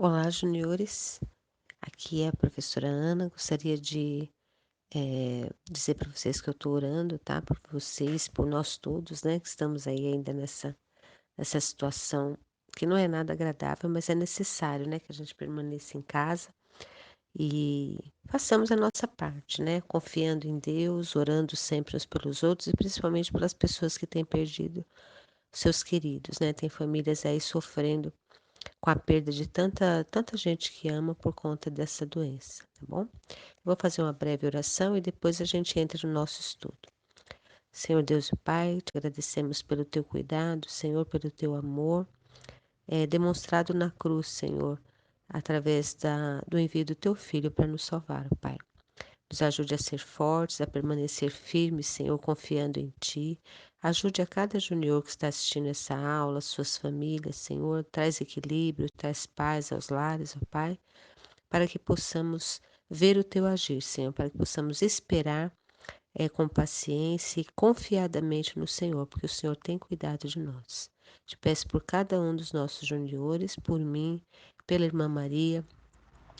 Olá, juniores. Aqui é a professora Ana. Gostaria de dizer para vocês que eu estou orando, tá? Por vocês, por nós todos, né? Que estamos aí ainda nessa situação que não é nada agradável, mas é necessário, né? Que a gente permaneça em casa e façamos a nossa parte, né? Confiando em Deus, orando sempre uns pelos outros e principalmente pelas pessoas que têm perdido seus queridos, né? Tem famílias aí sofrendo com a perda de tanta gente que ama por conta dessa doença, tá bom? Vou fazer uma breve oração e depois a gente entra no nosso estudo. Senhor Deus e Pai, te agradecemos pelo teu cuidado, Senhor, pelo teu amor, demonstrado na cruz, Senhor, através do envio do teu Filho para nos salvar, Pai. Nos ajude a ser fortes, a permanecer firmes, Senhor, confiando em Ti. Ajude a cada junior que está assistindo essa aula, suas famílias, Senhor. Traz equilíbrio, traz paz aos lares, ó Pai, para que possamos ver o Teu agir, Senhor, para que possamos esperar com paciência e confiadamente no Senhor, porque o Senhor tem cuidado de nós. Te peço por cada um dos nossos juniores, por mim, pela irmã Maria,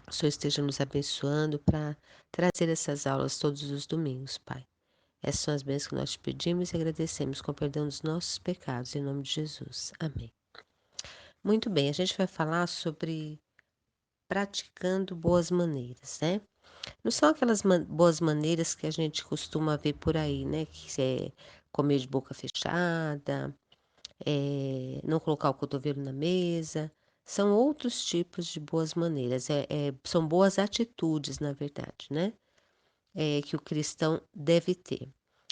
o Senhor esteja nos abençoando para trazer essas aulas todos os domingos, Pai. Essas são as bênçãos que nós te pedimos e agradecemos com o perdão dos nossos pecados, em nome de Jesus. Amém. Muito bem, a gente vai falar sobre praticando boas maneiras, né? Não são aquelas boas maneiras que a gente costuma ver por aí, né? Que é comer de boca fechada, não colocar o cotovelo na mesa. São outros tipos de boas maneiras, são boas atitudes, na verdade, né? Que o cristão deve ter.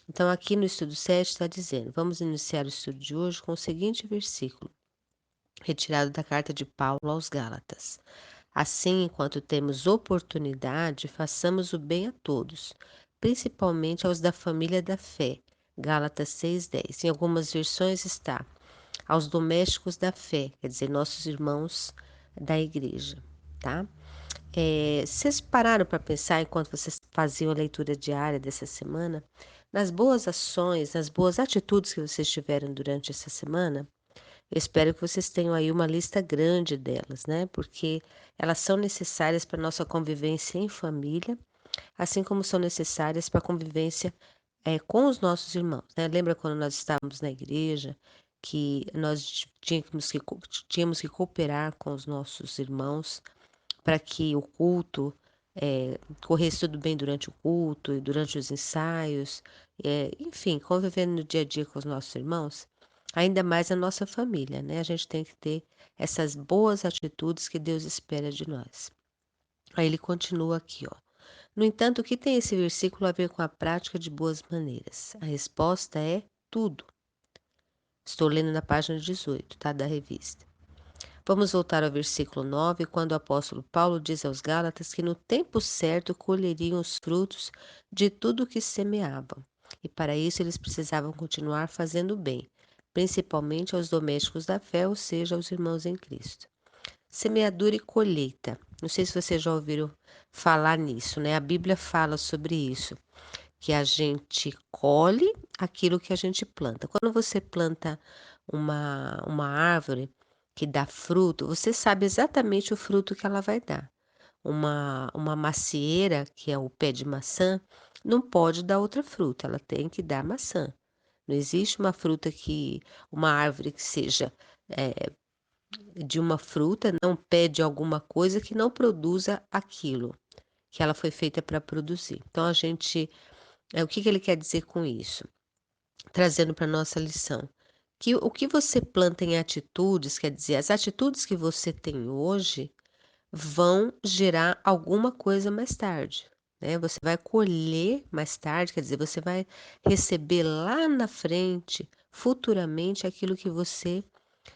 Então, aqui no estudo 7 está dizendo: vamos iniciar o estudo de hoje com o seguinte versículo, retirado da carta de Paulo aos Gálatas. Assim, enquanto temos oportunidade, façamos o bem a todos, principalmente aos da família da fé. Gálatas 6:10. Em algumas versões está aos domésticos da fé, quer dizer, nossos irmãos da igreja, tá? Vocês pararam para pensar, enquanto vocês faziam a leitura diária dessa semana, nas boas ações, nas boas atitudes que vocês tiveram durante essa semana? Eu espero que vocês tenham aí uma lista grande delas, né? Porque elas são necessárias para a nossa convivência em família, assim como são necessárias para a convivência com os nossos irmãos, né? Lembra quando nós estávamos na igreja, que nós tínhamos que cooperar com os nossos irmãos para que o culto corresse tudo bem durante o culto e durante os ensaios, enfim, convivendo no dia a dia com os nossos irmãos, ainda mais a nossa família, né? A gente tem que ter essas boas atitudes que Deus espera de nós. Aí ele continua aqui, ó. No entanto, o que tem esse versículo a ver com a prática de boas maneiras? A resposta é tudo. Estou lendo na página 18, tá, da revista. Vamos voltar ao versículo 9, quando o apóstolo Paulo diz aos Gálatas que no tempo certo colheriam os frutos de tudo o que semeavam. E para isso eles precisavam continuar fazendo bem, principalmente aos domésticos da fé, ou seja, aos irmãos em Cristo. Semeadura e colheita. Não sei se vocês já ouviram falar nisso, né? A Bíblia fala sobre isso, que a gente colhe aquilo que a gente planta. Quando você planta uma árvore que dá fruto, você sabe exatamente o fruto que ela vai dar. Uma macieira, que é o pé de maçã, não pode dar outra fruta, ela tem que dar maçã. Não existe uma árvore que seja de uma fruta, não pede alguma coisa que não produza aquilo que ela foi feita para produzir. Então o que ele quer dizer com isso? Trazendo para nossa lição, que o que você planta em atitudes, quer dizer, as atitudes que você tem hoje vão gerar alguma coisa mais tarde, né? Você vai colher mais tarde, quer dizer, você vai receber lá na frente, futuramente, aquilo que você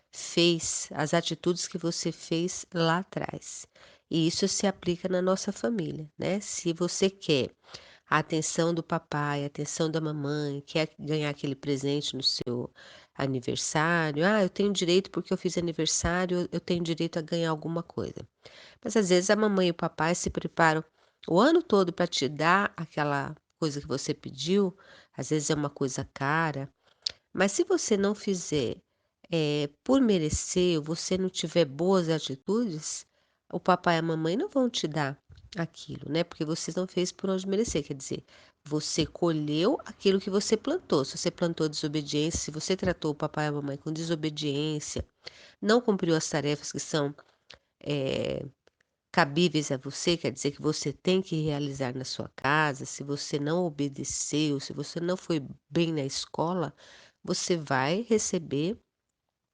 fez, as atitudes que você fez lá atrás. E isso se aplica na nossa família, né? Se você quer a atenção do papai, a atenção da mamãe, quer ganhar aquele presente no seu aniversário. Ah, eu tenho direito porque eu fiz aniversário, eu tenho direito a ganhar alguma coisa. Mas às vezes a mamãe e o papai se preparam o ano todo para te dar aquela coisa que você pediu, às vezes é uma coisa cara, mas se você não fizer por merecer, ou você não tiver boas atitudes, o papai e a mamãe não vão te dar aquilo, né, porque você não fez por onde merecer, quer dizer, você colheu aquilo que você plantou. Se você plantou desobediência, se você tratou o papai e a mamãe com desobediência, não cumpriu as tarefas que são, eh, cabíveis a você, quer dizer que você tem que realizar na sua casa, se você não obedeceu, se você não foi bem na escola, você vai receber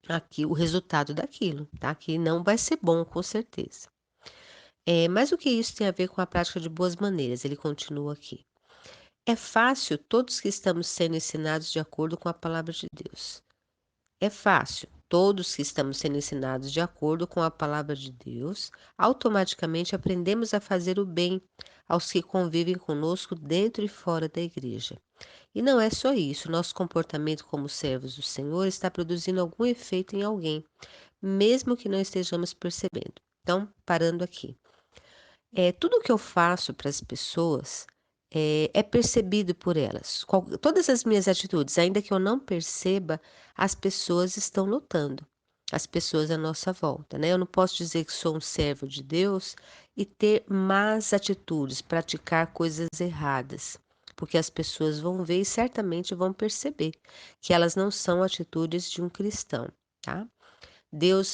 aqui o resultado daquilo, tá, que não vai ser bom, com certeza. Mas o que isso tem a ver com a prática de boas maneiras? Ele continua aqui. É fácil todos que estamos sendo ensinados de acordo com a palavra de Deus. É fácil. Todos que estamos sendo ensinados de acordo com a palavra de Deus, automaticamente aprendemos a fazer o bem aos que convivem conosco dentro e fora da igreja. E não é só isso, nosso comportamento como servos do Senhor está produzindo algum efeito em alguém, mesmo que não estejamos percebendo. Então, parando aqui. Tudo o que eu faço para as pessoas, é percebido por elas. Todas as minhas atitudes, ainda que eu não perceba, as pessoas estão notando, as pessoas à nossa volta, né. Eu não posso dizer que sou um servo de Deus e ter más atitudes, praticar coisas erradas, porque as pessoas vão ver e certamente vão perceber que elas não são atitudes de um cristão, tá.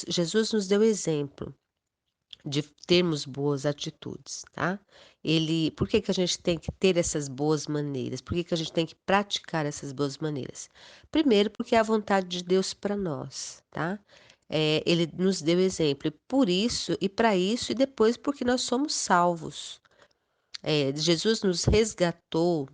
Jesus nos deu exemplo de termos boas atitudes, tá? Por que que a gente tem que ter essas boas maneiras? Por que que a gente tem que praticar essas boas maneiras? Primeiro, porque é a vontade de Deus para nós, tá? Ele nos deu exemplo, e por isso e para isso, e depois porque nós somos salvos. Jesus nos resgatou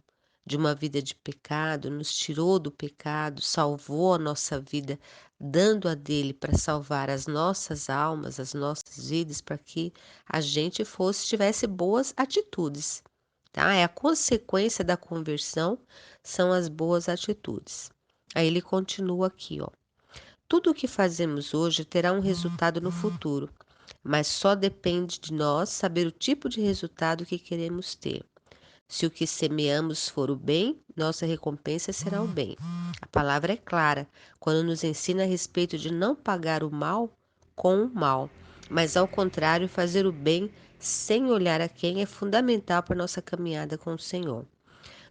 de uma vida de pecado, nos tirou do pecado, salvou a nossa vida, dando a dele para salvar as nossas almas, as nossas vidas, para que a gente tivesse boas atitudes, tá? É a consequência da conversão, são as boas atitudes. Aí ele continua aqui, ó. Tudo o que fazemos hoje terá um resultado no futuro, mas só depende de nós saber o tipo de resultado que queremos ter. Se o que semeamos for o bem, nossa recompensa será o bem. A palavra é clara quando nos ensina a respeito de não pagar o mal com o mal, mas ao contrário, fazer o bem sem olhar a quem é fundamental para nossa caminhada com o Senhor.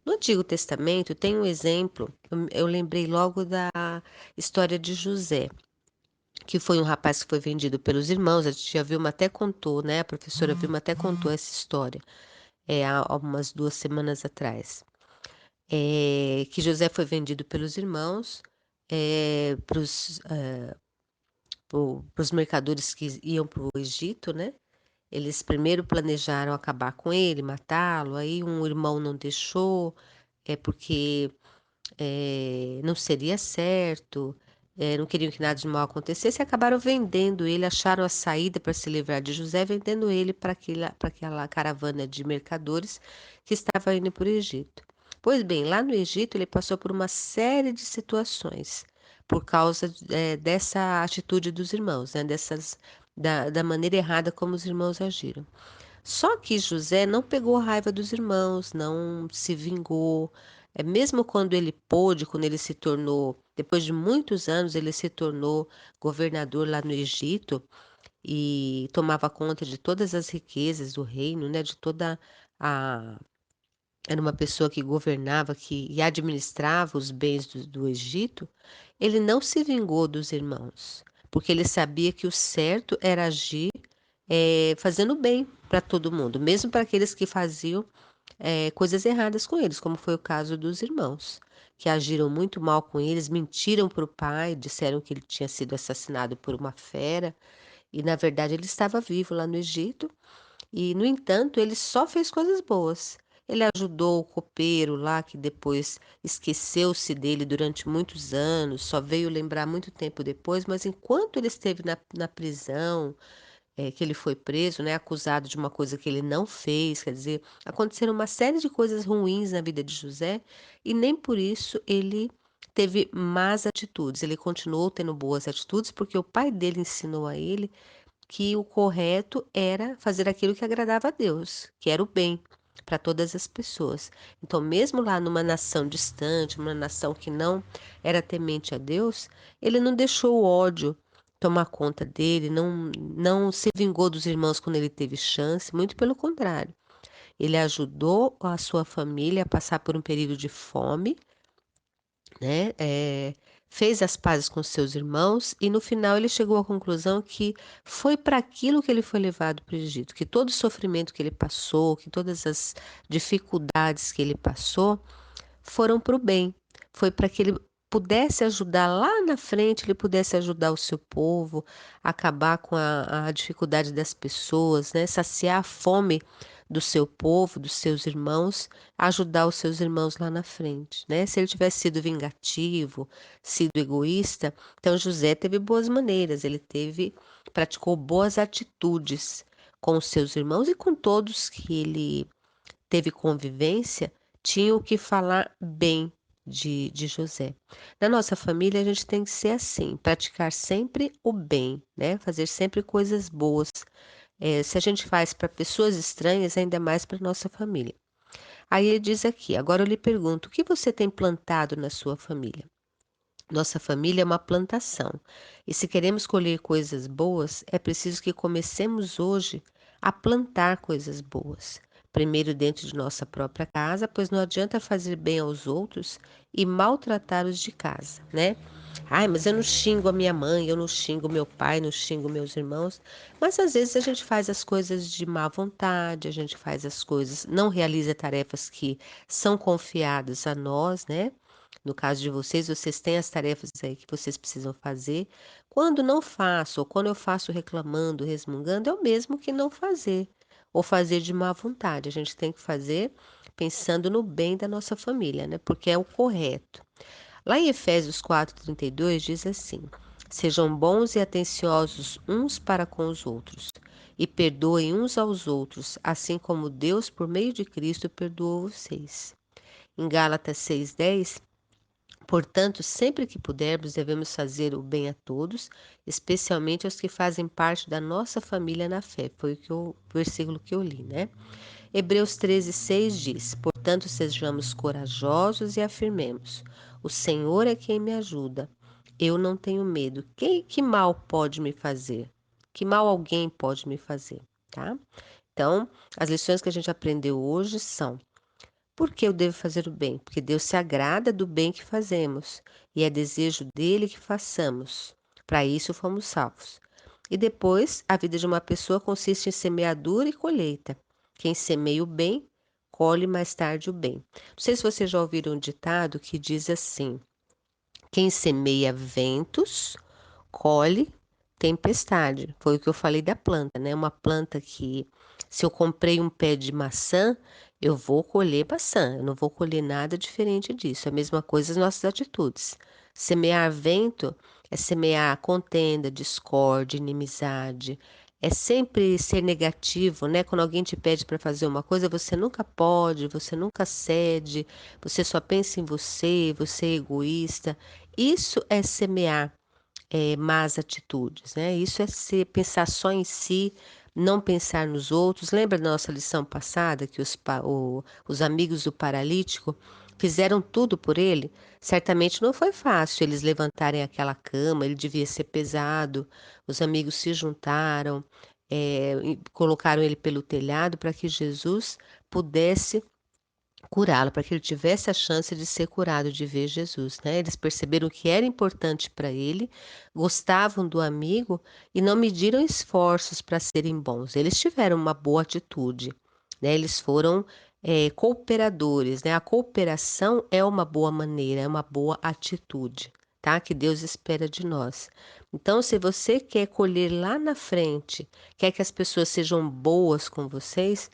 No Antigo Testamento tem um exemplo, eu lembrei logo da história de José, que foi um rapaz que foi vendido pelos irmãos. A tia Vilma até contou, né? A professora Vilma até contou essa história, há umas 2 semanas atrás. Que José foi vendido pelos irmãos, para os mercadores que iam para o Egito, né? Eles primeiro planejaram acabar com ele, matá-lo, aí um irmão não deixou, porque não seria certo, não queriam que nada de mal acontecesse, e acabaram vendendo ele, acharam a saída para se livrar de José, vendendo ele para aquela caravana de mercadores que estava indo para o Egito. Pois bem, lá no Egito ele passou por uma série de situações, por causa, dessa atitude dos irmãos, né, da maneira errada como os irmãos agiram. Só que José não pegou raiva dos irmãos, não se vingou. Mesmo quando ele pôde, quando ele se tornou, depois de muitos anos, ele se tornou governador lá no Egito e tomava conta de todas as riquezas do reino, né, de toda a era uma pessoa que governava, e administrava os bens do Egito. Ele não se vingou dos irmãos, porque ele sabia que o certo era agir, fazendo bem para todo mundo, mesmo para aqueles que faziam, coisas erradas com eles, como foi o caso dos irmãos, que agiram muito mal com eles, mentiram para o pai, disseram que ele tinha sido assassinado por uma fera, e na verdade ele estava vivo lá no Egito, e no entanto ele só fez coisas boas. Ele ajudou o copeiro lá, que depois esqueceu-se dele durante muitos anos, só veio lembrar muito tempo depois, mas enquanto ele esteve na prisão, que ele foi preso, né, acusado de uma coisa que ele não fez, quer dizer, aconteceram uma série de coisas ruins na vida de José, e nem por isso ele teve más atitudes. Ele continuou tendo boas atitudes, porque o pai dele ensinou a ele que o correto era fazer aquilo que agradava a Deus, que era o bem para todas as pessoas. Então, mesmo lá numa nação distante, uma nação que não era temente a Deus, ele não deixou o ódio tomar conta dele, não se vingou dos irmãos quando ele teve chance, muito pelo contrário. Ele ajudou a sua família a passar por um período de fome, né, fez as pazes com seus irmãos e no final ele chegou à conclusão que foi para aquilo que ele foi levado para o Egito, que todo o sofrimento que ele passou, que todas as dificuldades que ele passou foram para o bem, foi para que ele pudesse ajudar lá na frente, ele pudesse ajudar o seu povo, acabar com a dificuldade das pessoas, né, saciar a fome do seu povo, dos seus irmãos, ajudar os seus irmãos lá na frente, né. Se ele tivesse sido vingativo, sido egoísta, então José teve boas maneiras, ele praticou boas atitudes com os seus irmãos e com todos que ele teve convivência, tinham que falar bem de José. Na nossa família, a gente tem que ser assim, praticar sempre o bem, né? Fazer sempre coisas boas. Se a gente faz para pessoas estranhas, ainda mais para nossa família. Aí ele diz aqui: agora eu lhe pergunto, o que você tem plantado na sua família? Nossa família é uma plantação. E se queremos colher coisas boas, é preciso que comecemos hoje a plantar coisas boas. Primeiro dentro de nossa própria casa, pois não adianta fazer bem aos outros e maltratar os de casa, né? Ai, mas eu não xingo a minha mãe, eu não xingo meu pai, não xingo meus irmãos. Mas às vezes a gente faz as coisas de má vontade, a gente faz as coisas, não realiza tarefas que são confiadas a nós, né? No caso de vocês, vocês têm as tarefas aí que vocês precisam fazer. Quando não faço, ou quando eu faço reclamando, resmungando, é o mesmo que não fazer, ou fazer de má vontade. A gente tem que fazer pensando no bem da nossa família, né? Porque é o correto. Lá em Efésios 4:32 diz assim: Sejam bons e atenciosos uns para com os outros, e perdoem uns aos outros, assim como Deus, por meio de Cristo, perdoou vocês. Em Gálatas 6:10 Portanto, sempre que pudermos, devemos fazer o bem a todos, especialmente aos que fazem parte da nossa família na fé. Foi o versículo que eu li, né? Hebreus 13:6 diz: Portanto, sejamos corajosos e afirmemos: O Senhor é quem me ajuda. Eu não tenho medo. Que mal pode me fazer? Que mal alguém pode me fazer, tá? Então, as lições que a gente aprendeu hoje são: por que eu devo fazer o bem? Porque Deus se agrada do bem que fazemos e é desejo dele que façamos. Para isso fomos salvos. E depois, a vida de uma pessoa consiste em semeadura e colheita. Quem semeia o bem, colhe mais tarde o bem. Não sei se vocês já ouviram um ditado que diz assim: quem semeia ventos, colhe tempestade. Foi o que eu falei da planta, né? Uma planta que, se eu comprei um pé de maçã, eu vou colher maçã, eu não vou colher nada diferente disso. A mesma coisa as nossas atitudes. Semear vento é semear contenda, discórdia, inimizade. É sempre ser negativo, né? Quando alguém te pede para fazer uma coisa, você nunca pode, você nunca cede, você só pensa em você, você é egoísta. Isso é semear más atitudes, né? Isso é pensar só em si, não pensar nos outros. Lembra da nossa lição passada que os amigos do paralítico fizeram tudo por ele? Certamente não foi fácil eles levantarem aquela cama, ele devia ser pesado. Os amigos se juntaram, e colocaram ele pelo telhado para que Jesus pudesse curá-lo, para que ele tivesse a chance de ser curado, de ver Jesus, né. Eles perceberam que era importante para ele, gostavam do amigo e não mediram esforços para serem bons. Eles tiveram uma boa atitude, né, eles foram, cooperadores, né. A cooperação é uma boa maneira, é uma boa atitude, tá, que Deus espera de nós. Então, se você quer colher lá na frente, quer que as pessoas sejam boas com vocês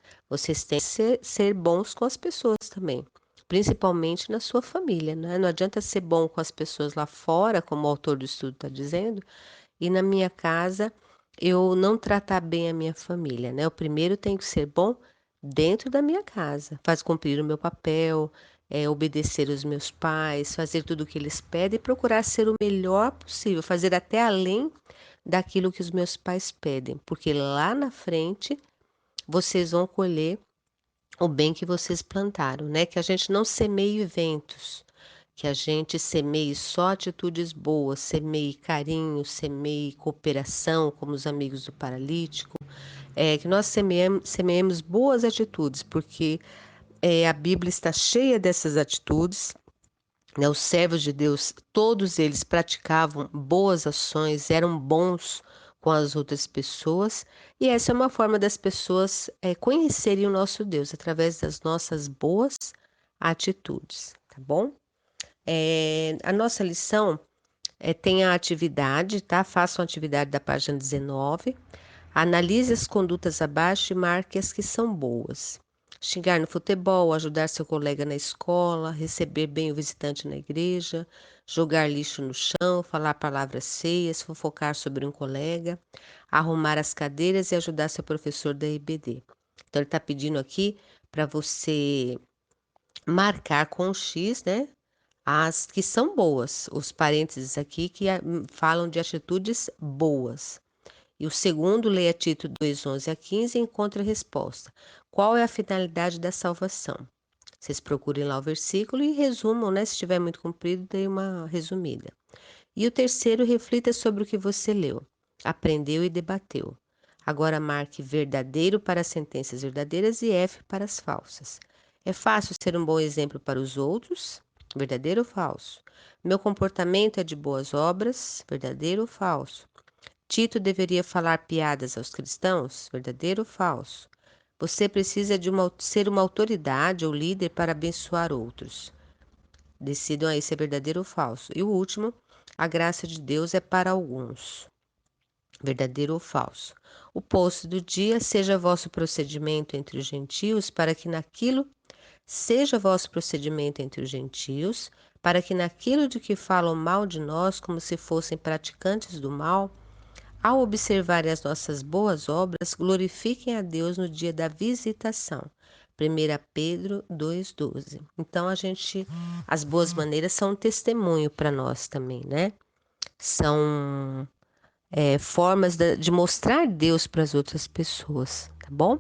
têm que ser bons com as pessoas também, principalmente na sua família, né. Não adianta ser bom com as pessoas lá fora, como o autor do estudo está dizendo, e na minha casa eu não tratar bem a minha família, né. Eu primeiro tenho que ser bom dentro da minha casa, faz cumprir o meu papel, obedecer os meus pais, fazer tudo o que eles pedem e procurar ser o melhor possível, fazer até além daquilo que os meus pais pedem, porque lá na frente vocês vão colher o bem que vocês plantaram, né, que a gente não semeie ventos, que a gente semeie só atitudes boas, semeie carinho, semeie cooperação, como os amigos do paralítico, que nós semeemos boas atitudes, porque a Bíblia está cheia dessas atitudes, né? Os servos de Deus, todos eles praticavam boas ações, eram bons com as outras pessoas, e essa é uma forma das pessoas conhecerem o nosso Deus, através das nossas boas atitudes, tá bom? A nossa lição tem a atividade, tá? Faça uma atividade da página 19. Analise as condutas abaixo e marque as que são boas. Xingar no futebol, ajudar seu colega na escola, receber bem o visitante na igreja, jogar lixo no chão, falar palavras feias, fofocar sobre um colega, arrumar as cadeiras e ajudar seu professor da EBD. Então, ele está pedindo aqui para você marcar com o X, né? As que são boas, os parênteses aqui que falam de atitudes boas. E o segundo, leia Tito 2:11 a 15 e encontre a resposta. Qual é a finalidade da salvação? Vocês procurem lá o versículo e resumam, né? Se estiver muito comprido, dê uma resumida. E o terceiro, reflita sobre o que você leu, aprendeu e debateu. Agora marque verdadeiro para as sentenças verdadeiras e F para as falsas. É fácil ser um bom exemplo para os outros? Verdadeiro ou falso? Meu comportamento é de boas obras? Verdadeiro ou falso? Tito deveria falar piadas aos cristãos? Verdadeiro ou falso? Você precisa ser uma autoridade ou líder para abençoar outros. Decidam aí se é verdadeiro ou falso. E o último, a graça de Deus é para alguns. Verdadeiro ou falso? O posto do dia, seja vosso procedimento entre os gentios, para que naquilo seja vosso procedimento entre os gentios, para que naquilo de que falam mal de nós, como se fossem praticantes do mal, ao observarem as nossas boas obras, glorifiquem a Deus no dia da visitação. 1 Pedro 2:12. Então as boas maneiras são um testemunho para nós também, né? São formas de mostrar Deus para as outras pessoas, tá bom?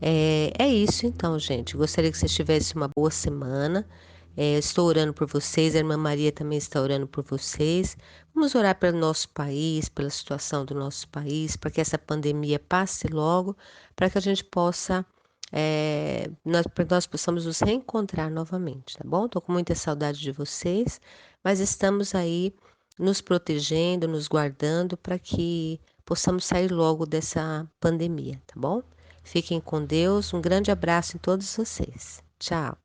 É isso então, gente. Gostaria que vocês tivessem uma boa semana. Estou orando por vocês, a irmã Maria também está orando por vocês. Vamos orar pelo nosso país, pela situação do nosso país, para que essa pandemia passe logo, para que a gente possa, para que nós possamos nos reencontrar novamente, tá bom? Estou com muita saudade de vocês, mas estamos aí nos protegendo, nos guardando para que possamos sair logo dessa pandemia, tá bom? Fiquem com Deus. Um grande abraço em todos vocês. Tchau.